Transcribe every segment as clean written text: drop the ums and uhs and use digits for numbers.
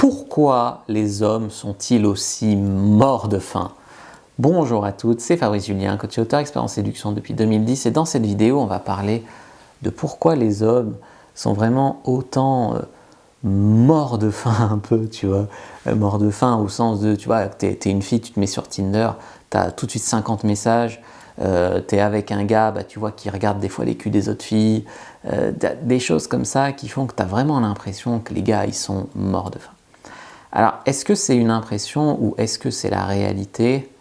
Pourquoi les hommes sont-ils aussi morts de faim? Bonjour à toutes, c'est Fabrice Julien, coach et auteur expert en séduction depuis 2010 et dans cette vidéo on va parler de pourquoi les hommes sont vraiment autant morts de faim un peu, tu vois, morts de faim au sens de, tu vois, t'es une fille, tu te mets sur Tinder, t'as tout de suite 50 messages, t'es avec un gars, bah, tu vois, qui regarde des fois les culs des autres filles, des choses comme ça qui font que t'as vraiment l'impression que les gars ils sont morts de faim. Alors, est-ce que c'est une impression ou est-ce que c'est la réalité?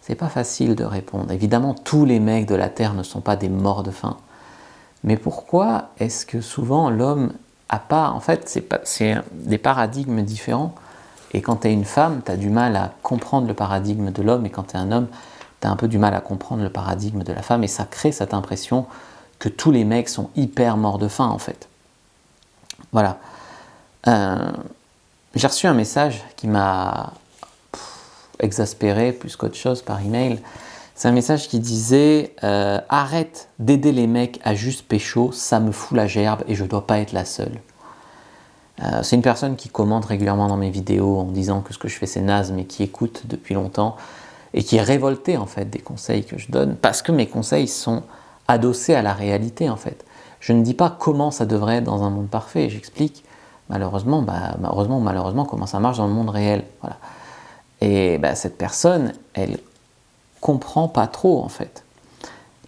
C'est pas facile de répondre. Évidemment, tous les mecs de la Terre ne sont pas des morts de faim. Mais pourquoi est-ce que souvent l'homme a pas... En fait, c'est des paradigmes différents. Et quand tu es une femme, tu as du mal à comprendre le paradigme de l'homme. Et quand tu es un homme, tu as un peu du mal à comprendre le paradigme de la femme. Et ça crée cette impression que tous les mecs sont hyper morts de faim, en fait. Voilà. J'ai reçu un message qui m'a exaspéré plus qu'autre chose par email. C'est un message qui disait arrête d'aider les mecs à juste pécho, ça me fout la gerbe et je dois pas être la seule. C'est une personne qui commente régulièrement dans mes vidéos en disant que ce que je fais c'est naze, mais qui écoute depuis longtemps et qui est révoltée en fait des conseils que je donne parce que mes conseils sont adossés à la réalité en fait. Je ne dis pas comment ça devrait être dans un monde parfait, j'explique malheureusement, heureusement ou malheureusement, comment ça marche dans le monde réel. Voilà. Et cette personne, elle comprend pas trop en fait.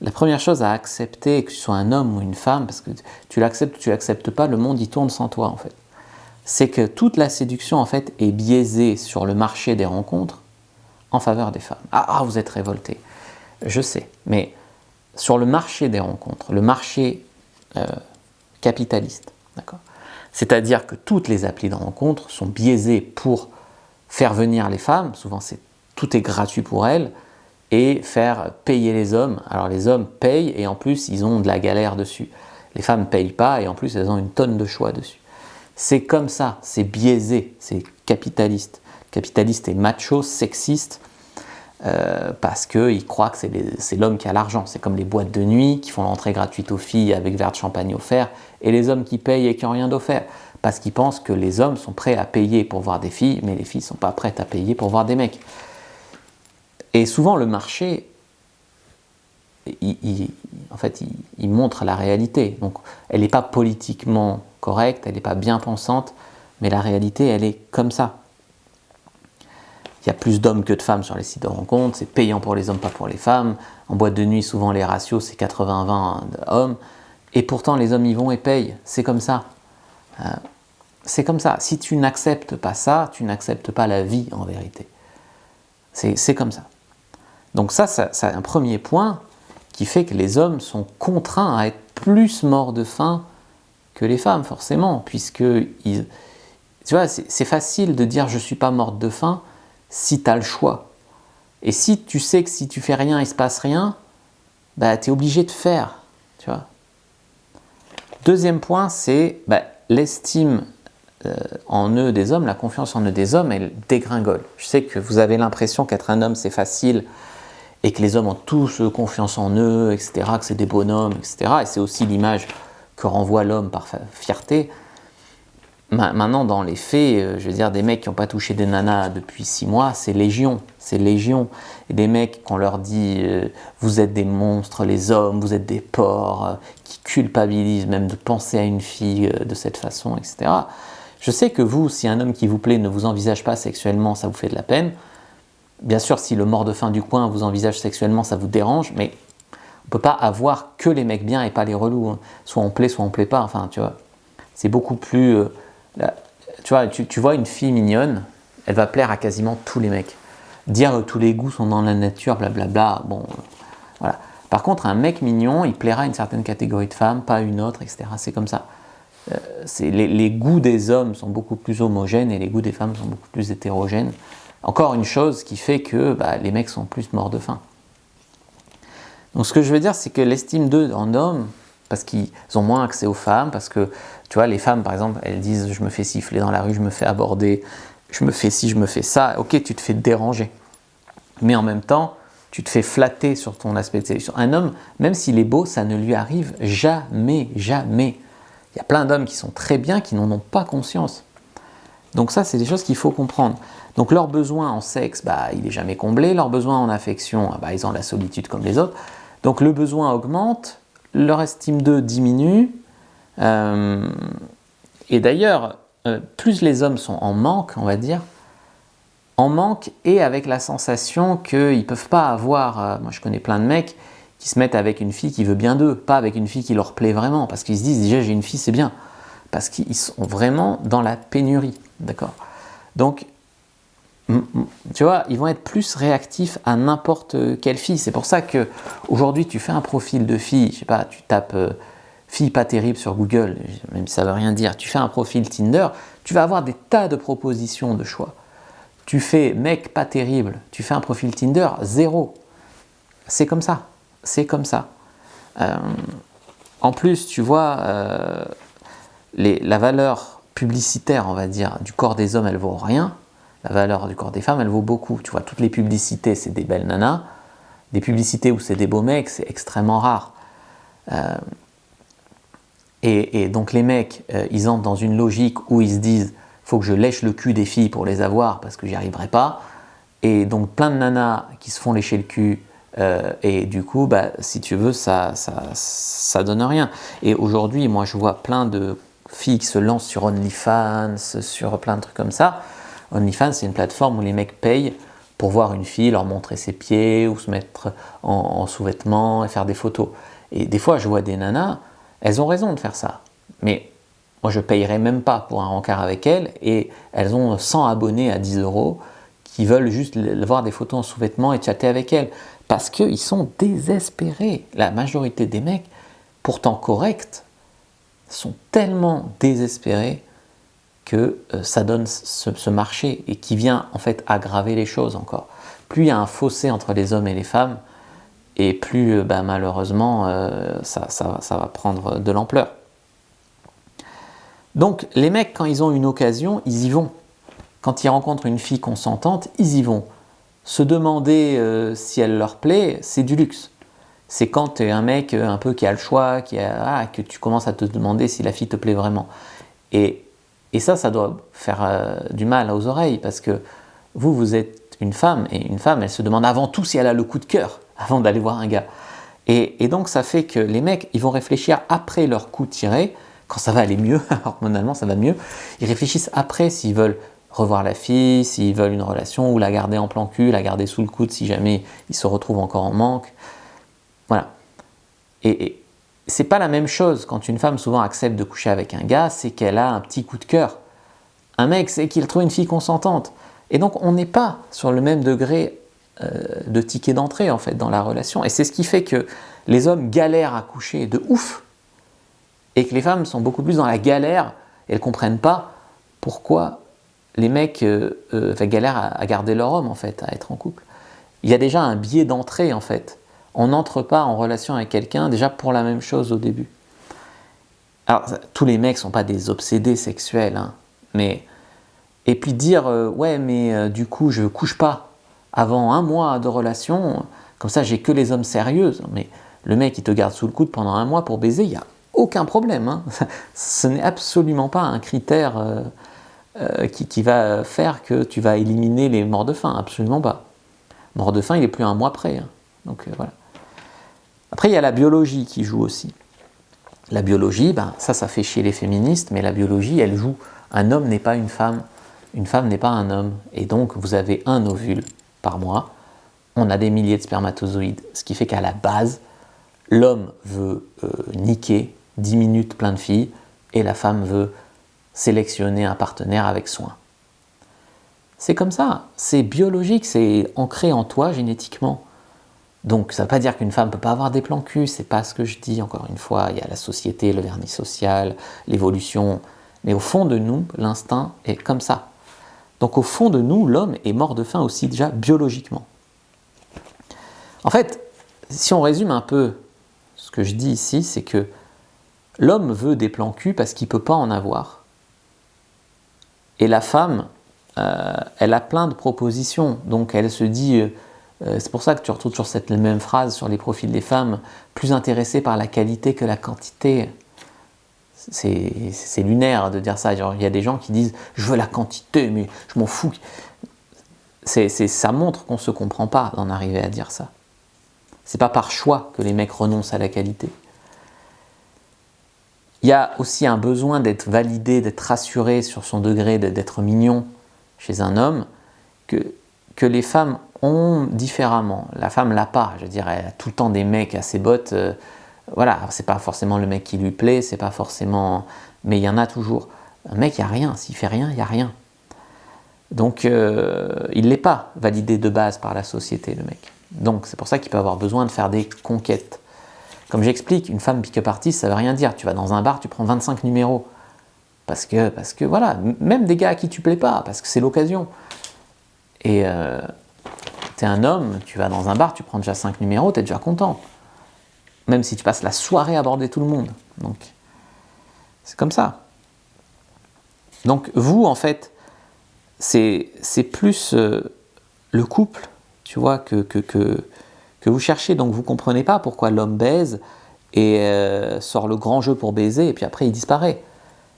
La première chose à accepter, que tu sois un homme ou une femme, parce que tu l'acceptes ou tu l'acceptes pas, le monde il tourne sans toi en fait. C'est que toute la séduction en fait est biaisée sur le marché des rencontres en faveur des femmes. Ah, vous êtes révoltés. Je sais, mais sur le marché des rencontres, le marché capitaliste, d'accord ? C'est-à-dire que toutes les applis de rencontres sont biaisées pour faire venir les femmes, souvent tout est gratuit pour elles, et faire payer les hommes. Alors les hommes payent et en plus ils ont de la galère dessus. Les femmes ne payent pas et en plus elles ont une tonne de choix dessus. C'est comme ça, c'est biaisé, c'est capitaliste. Capitaliste et macho, sexiste, parce qu'ils croient que c'est l'homme qui a l'argent. C'est comme les boîtes de nuit qui font l'entrée gratuite aux filles avec verre de champagne offert, et les hommes qui payent et qui n'ont rien d'offert. Parce qu'ils pensent que les hommes sont prêts à payer pour voir des filles, mais les filles ne sont pas prêtes à payer pour voir des mecs. Et souvent le marché, il montre la réalité. Donc elle n'est pas politiquement correcte, elle n'est pas bien pensante, mais la réalité, elle est comme ça. Il y a plus d'hommes que de femmes sur les sites de rencontres, c'est payant pour les hommes, pas pour les femmes. En boîte de nuit, souvent les ratios, c'est 80-20 hommes. Et pourtant, les hommes y vont et payent. C'est comme ça. C'est comme ça. Si tu n'acceptes pas ça, tu n'acceptes pas la vie en vérité. C'est comme ça. Donc ça, c'est un premier point qui fait que les hommes sont contraints à être plus morts de faim que les femmes, forcément, puisque tu vois, c'est facile de dire je ne suis pas morte de faim si tu as le choix. Et si tu sais que si tu fais rien, il ne se passe rien, tu es obligé de faire. Tu vois. Deuxième point, c'est l'estime en eux des hommes, la confiance en eux des hommes, elle dégringole. Je sais que vous avez l'impression qu'être un homme, c'est facile et que les hommes ont tous confiance en eux, etc., que c'est des bonhommes, etc. Et c'est aussi l'image que renvoie l'homme par fierté. Maintenant, dans les faits, je veux dire, des mecs qui n'ont pas touché des nanas depuis 6 mois, c'est légion. C'est légion. Et des mecs qu'on leur dit vous êtes des monstres, les hommes, vous êtes des porcs, qui culpabilisent même de penser à une fille de cette façon, etc. Je sais que vous, si un homme qui vous plaît ne vous envisage pas sexuellement, ça vous fait de la peine. Bien sûr, si le mort de faim du coin vous envisage sexuellement, ça vous dérange, mais on ne peut pas avoir que les mecs bien et pas les relous. Hein. Soit on plaît pas. Enfin, tu vois, c'est beaucoup plus... tu vois une fille mignonne, elle va plaire à quasiment tous les mecs. Dire que tous les goûts sont dans la nature, blablabla, voilà. Par contre, un mec mignon, il plaira à une certaine catégorie de femmes, pas à une autre, etc. C'est comme ça. Les goûts des hommes sont beaucoup plus homogènes et les goûts des femmes sont beaucoup plus hétérogènes. Encore une chose qui fait que les mecs sont plus morts de faim. Donc ce que je veux dire, c'est que l'estime d'eux en hommes, parce qu'ils ont moins accès aux femmes, parce que, tu vois, les femmes, par exemple, elles disent « je me fais siffler dans la rue, je me fais aborder, je me fais ci, je me fais ça », ok, tu te fais déranger. Mais en même temps, tu te fais flatter sur ton aspect de séduction. Un homme, même s'il est beau, ça ne lui arrive jamais, jamais. Il y a plein d'hommes qui sont très bien, qui n'en ont pas conscience. Donc ça, c'est des choses qu'il faut comprendre. Donc leur besoin en sexe, il n'est jamais comblé. Leur besoin en affection, ils ont la solitude comme les autres. Donc le besoin augmente, leur estime d'eux diminue. Et d'ailleurs, plus les hommes sont en manque, on va dire, en manque et avec la sensation qu'ils ne peuvent pas avoir... moi je connais plein de mecs qui se mettent avec une fille qui veut bien d'eux, pas avec une fille qui leur plaît vraiment, parce qu'ils se disent déjà j'ai une fille c'est bien, parce qu'ils sont vraiment dans la pénurie, d'accord? Donc, tu vois, ils vont être plus réactifs à n'importe quelle fille. C'est pour ça que aujourd'hui tu fais un profil de fille, je sais pas, tu tapes fille pas terrible sur Google, même si ça veut rien dire, tu fais un profil Tinder, tu vas avoir des tas de propositions de choix. Tu fais mec pas terrible, tu fais un profil Tinder, zéro. C'est comme ça, c'est comme ça. En plus, tu vois, la valeur publicitaire, on va dire, du corps des hommes, elle vaut rien. La valeur du corps des femmes, elle vaut beaucoup. Tu vois, toutes les publicités, c'est des belles nanas. Des publicités où c'est des beaux mecs, c'est extrêmement rare. Et donc les mecs, ils entrent dans une logique où ils se disent faut que je lèche le cul des filles pour les avoir parce que j'y arriverai pas. Et donc plein de nanas qui se font lécher le cul et du coup, si tu veux, ça donne rien. Et aujourd'hui, moi je vois plein de filles qui se lancent sur OnlyFans, sur plein de trucs comme ça. OnlyFans, c'est une plateforme où les mecs payent pour voir une fille, leur montrer ses pieds ou se mettre en sous-vêtements et faire des photos. Et des fois, je vois des nanas, elles ont raison de faire ça. Mais moi, je ne payerais même pas pour un rencard avec elles et elles ont 100 abonnés à 10 € qui veulent juste voir des photos en sous-vêtements et chatter avec elles. Parce qu'ils sont désespérés. La majorité des mecs, pourtant corrects, sont tellement désespérés que ça donne ce marché et qui vient en fait aggraver les choses encore. Plus il y a un fossé entre les hommes et les femmes, et plus malheureusement ça va prendre de l'ampleur. Donc les mecs, quand ils ont une occasion, ils y vont. Quand ils rencontrent une fille consentante, ils y vont. Se demander si elle leur plaît, c'est du luxe. C'est quand tu es un mec un peu qui a le choix, que tu commences à te demander si la fille te plaît vraiment. Et ça doit faire du mal aux oreilles, parce que vous êtes une femme, et une femme, elle se demande avant tout si elle a le coup de cœur, avant d'aller voir un gars. Et donc ça fait que les mecs, ils vont réfléchir après leur coup tiré, quand ça va aller mieux, hormonalement ça va mieux, ils réfléchissent après s'ils veulent revoir la fille, s'ils veulent une relation, ou la garder en plan cul, la garder sous le coude si jamais ils se retrouvent encore en manque. Voilà. Et c'est pas la même chose quand une femme souvent accepte de coucher avec un gars, c'est qu'elle a un petit coup de cœur. Un mec, c'est qu'il trouve une fille consentante. Et donc on n'est pas sur le même degré de ticket d'entrée en fait dans la relation. Et c'est ce qui fait que les hommes galèrent à coucher de ouf, et que les femmes sont beaucoup plus dans la galère, et elles comprennent pas pourquoi les mecs galèrent à garder leur homme en fait, à être en couple. Il y a déjà un biais d'entrée en fait. On n'entre pas en relation avec quelqu'un déjà pour la même chose au début. Alors, tous les mecs ne sont pas des obsédés sexuels, hein, mais... Et puis dire, du coup, je ne couche pas avant 1 mois de relation, comme ça, j'ai que les hommes sérieux. Mais le mec, il te garde sous le coude pendant 1 mois pour baiser, il n'y a aucun problème. Hein. Ce n'est absolument pas un critère qui va faire que tu vas éliminer les morts de faim, absolument pas. Mort de faim, il est plus 1 mois près. Hein. Donc, voilà. Après, il y a la biologie qui joue aussi. La biologie, ça fait chier les féministes, mais la biologie, elle joue. Un homme n'est pas une femme n'est pas un homme. Et donc, vous avez un ovule par mois, on a des milliers de spermatozoïdes, ce qui fait qu'à la base, l'homme veut niquer 10 minutes plein de filles, et la femme veut sélectionner un partenaire avec soin. C'est comme ça, c'est biologique, c'est ancré en toi génétiquement. Donc ça ne veut pas dire qu'une femme ne peut pas avoir des plans cul, c'est pas ce que je dis, encore une fois, il y a la société, le vernis social, l'évolution, mais au fond de nous, l'instinct est comme ça. Donc au fond de nous, l'homme est mort de faim aussi déjà biologiquement. En fait, si on résume un peu ce que je dis ici, c'est que l'homme veut des plans cul parce qu'il ne peut pas en avoir. Et la femme, elle a plein de propositions, donc elle se dit... c'est pour ça que tu retrouves toujours cette même phrase sur les profils des femmes, plus intéressées par la qualité que la quantité. C'est lunaire de dire ça. Genre, il y a des gens qui disent « je veux la quantité, mais je m'en fous ». Ça montre qu'on ne se comprend pas d'en arriver à dire ça. C'est pas par choix que les mecs renoncent à la qualité. Il y a aussi un besoin d'être validé, d'être rassuré sur son degré d'être mignon chez un homme que les femmes ont différemment. La femme l'a pas, je dirais, elle a tout le temps des mecs à ses bottes. Voilà, c'est pas forcément le mec qui lui plaît, c'est pas forcément... Mais il y en a toujours. Un mec, il n'y a rien. S'il fait rien, il n'y a rien. Donc, il n'est pas validé de base par la société, le mec. Donc, c'est pour ça qu'il peut avoir besoin de faire des conquêtes. Comme j'explique, une femme pick-up artist, ça ne veut rien dire. Tu vas dans un bar, tu prends 25 numéros. Parce que voilà, même des gars à qui tu plais pas, parce que c'est l'occasion. Et t'es un homme, tu vas dans un bar, tu prends déjà 5 numéros, t'es déjà content. Même si tu passes la soirée à aborder tout le monde. Donc, c'est comme ça. Donc, vous, en fait, c'est plus le couple, tu vois, que vous cherchez. Donc, vous ne comprenez pas pourquoi l'homme baise et sort le grand jeu pour baiser, et puis après, il disparaît.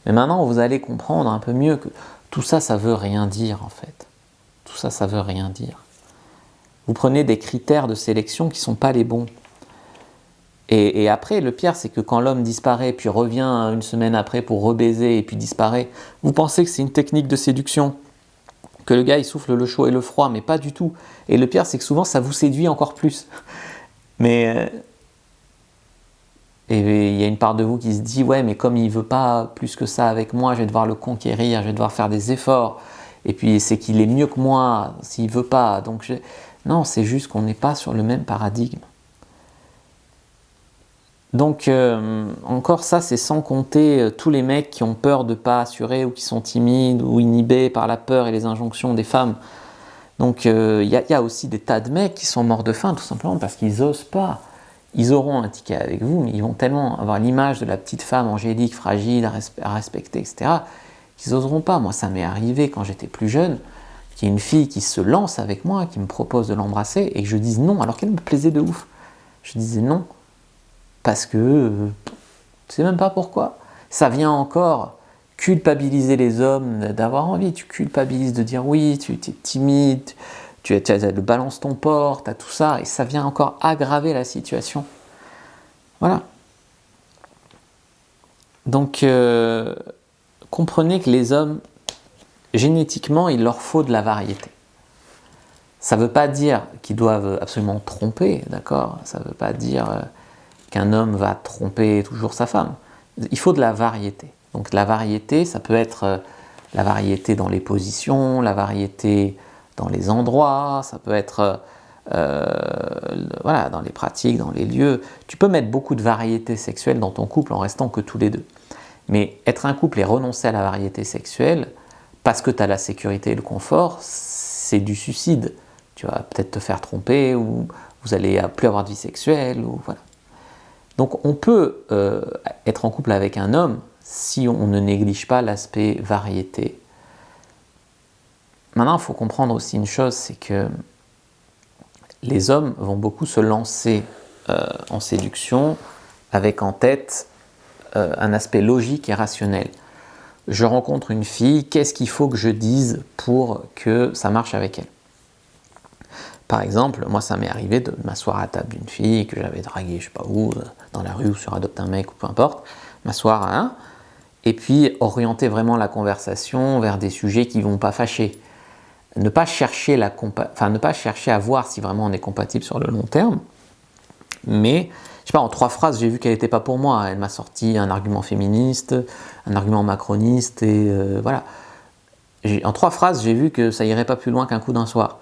Mais maintenant, vous allez comprendre un peu mieux que tout ça, ça ne veut rien dire, en fait. Tout ça, ça ne veut rien dire. Vous prenez des critères de sélection qui ne sont pas les bons. Et après, le pire, c'est que quand l'homme disparaît, puis revient une semaine après pour rebaiser, et puis disparaît, vous pensez que c'est une technique de séduction, que le gars, il souffle le chaud et le froid, mais pas du tout. Et le pire, c'est que souvent, ça vous séduit encore plus. Mais... et il y a une part de vous qui se dit « ouais, mais comme il ne veut pas plus que ça avec moi, je vais devoir le conquérir, je vais devoir faire des efforts. Et puis, c'est qu'il est mieux que moi, s'il ne veut pas. » Donc, non, c'est juste qu'on n'est pas sur le même paradigme. Donc, encore ça, c'est sans compter tous les mecs qui ont peur de ne pas assurer ou qui sont timides ou inhibés par la peur et les injonctions des femmes. Donc, y a aussi des tas de mecs qui sont morts de faim tout simplement parce qu'ils n'osent pas. Ils auront un ticket avec vous, mais ils vont tellement avoir l'image de la petite femme angélique, fragile, à respecter, etc., qu'ils n'oseront pas. Moi, ça m'est arrivé quand j'étais plus jeune, qu'il y ait une fille qui se lance avec moi, qui me propose de l'embrasser, et que je dise non, alors qu'elle me plaisait de ouf. Je disais non. Parce que, je ne sais même pas pourquoi. Ça vient encore culpabiliser les hommes d'avoir envie. Tu culpabilises de dire oui, tu es timide, tu le balance ton porc, tu as tout ça, et ça vient encore aggraver la situation. Voilà. Donc, comprenez que les hommes, génétiquement, il leur faut de la variété. Ça ne veut pas dire qu'ils doivent absolument tromper, d'accord ? Ça ne veut pas dire... qu'un homme va tromper toujours sa femme. Il faut de la variété. Donc la variété, ça peut être la variété dans les positions, la variété dans les endroits, ça peut être voilà, dans les pratiques, dans les lieux. Tu peux mettre beaucoup de variété sexuelle dans ton couple en restant que tous les deux. Mais être un couple et renoncer à la variété sexuelle, parce que tu as la sécurité et le confort, c'est du suicide. Tu vas peut-être te faire tromper, ou vous allez plus avoir de vie sexuelle, ou voilà. Donc on peut être en couple avec un homme si on ne néglige pas l'aspect variété. Maintenant, il faut comprendre aussi une chose, c'est que les hommes vont beaucoup se lancer en séduction avec en tête un aspect logique et rationnel. Je rencontre une fille, qu'est-ce qu'il faut que je dise pour que ça marche avec elle ? Par exemple, moi ça m'est arrivé de m'asseoir à la table d'une fille que j'avais draguée, je sais pas où, dans la rue ou sur Adopte un mec ou peu importe, m'asseoir à un, et puis orienter vraiment la conversation vers des sujets qui vont pas fâcher. Ne pas chercher ne pas chercher à voir si vraiment on est compatible sur le long terme, mais je sais pas, en 3 phrases, j'ai vu qu'elle n'était pas pour moi. Elle m'a sorti un argument féministe, un argument macroniste, et voilà. En 3 phrases, j'ai vu que ça irait pas plus loin qu'un coup d'un soir.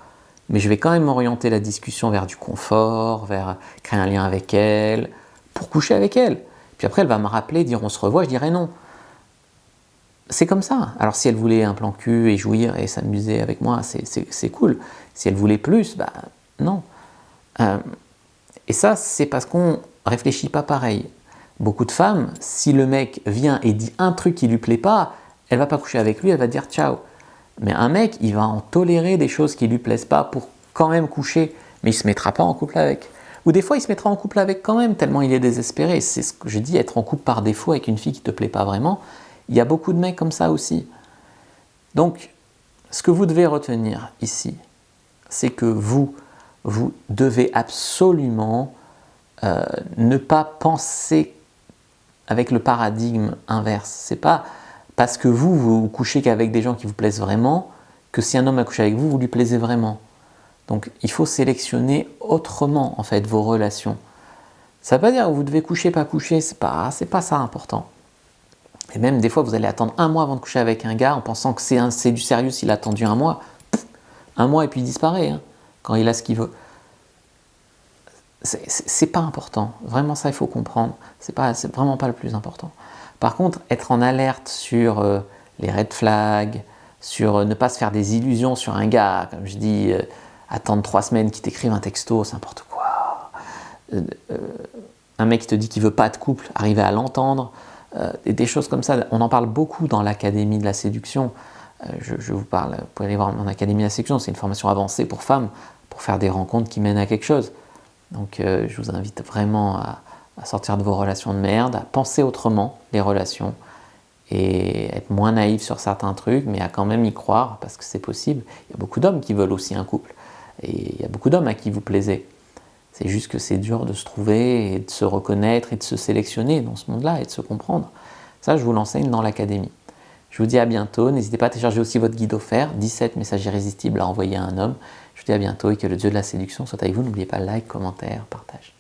Mais je vais quand même orienter la discussion vers du confort, vers créer un lien avec elle, pour coucher avec elle. Puis après, elle va me rappeler, dire on se revoit, je dirai non. C'est comme ça. Alors si elle voulait un plan cul et jouir et s'amuser avec moi, c'est cool. Si elle voulait plus, bah non. Et ça, c'est parce qu'on réfléchit pas pareil. Beaucoup de femmes, si le mec vient et dit un truc qui lui plaît pas, elle va pas coucher avec lui, elle va dire ciao. Mais un mec, il va en tolérer des choses qui lui plaisent pas pour quand même coucher, mais il se mettra pas en couple avec. Ou des fois, il se mettra en couple avec quand même, tellement il est désespéré. C'est ce que je dis, être en couple par défaut avec une fille qui ne te plaît pas vraiment. Il y a beaucoup de mecs comme ça aussi. Donc, ce que vous devez retenir ici, c'est que vous devez absolument ne pas penser avec le paradigme inverse. C'est pas parce que vous couchez qu'avec des gens qui vous plaisent vraiment que si un homme a couché avec vous, vous lui plaisez vraiment. Donc il faut sélectionner autrement en fait vos relations. Ça ne veut pas dire que vous devez coucher, pas coucher, c'est pas ça important. Et même des fois vous allez attendre 1 mois avant de coucher avec un gars en pensant que c'est du sérieux s'il a attendu 1 mois. 1 mois et puis il disparaît quand il a ce qu'il veut. C'est pas important. Vraiment ça il faut comprendre. C'est vraiment pas le plus important. Par contre, être en alerte sur les red flags, sur ne pas se faire des illusions sur un gars, comme je dis, attendre 3 semaines qu'il t'écrive un texto, c'est n'importe quoi. Un mec qui te dit qu'il veut pas de couple, arriver à l'entendre, des choses comme ça. On en parle beaucoup dans l'Académie de la séduction. Je vous parle, vous pouvez aller voir mon Académie de la séduction, c'est une formation avancée pour femmes, pour faire des rencontres qui mènent à quelque chose. Donc je vous invite vraiment à sortir de vos relations de merde, à penser autrement les relations et être moins naïf sur certains trucs, mais à quand même y croire parce que c'est possible. Il y a beaucoup d'hommes qui veulent aussi un couple et il y a beaucoup d'hommes à qui vous plaisez. C'est juste que c'est dur de se trouver et de se reconnaître et de se sélectionner dans ce monde-là et de se comprendre. Ça, je vous l'enseigne dans l'académie. Je vous dis à bientôt. N'hésitez pas à télécharger aussi votre guide offert, 17 messages irrésistibles à envoyer à un homme. Je vous dis à bientôt et que le Dieu de la séduction soit avec vous. N'oubliez pas le like, commentaire, partage.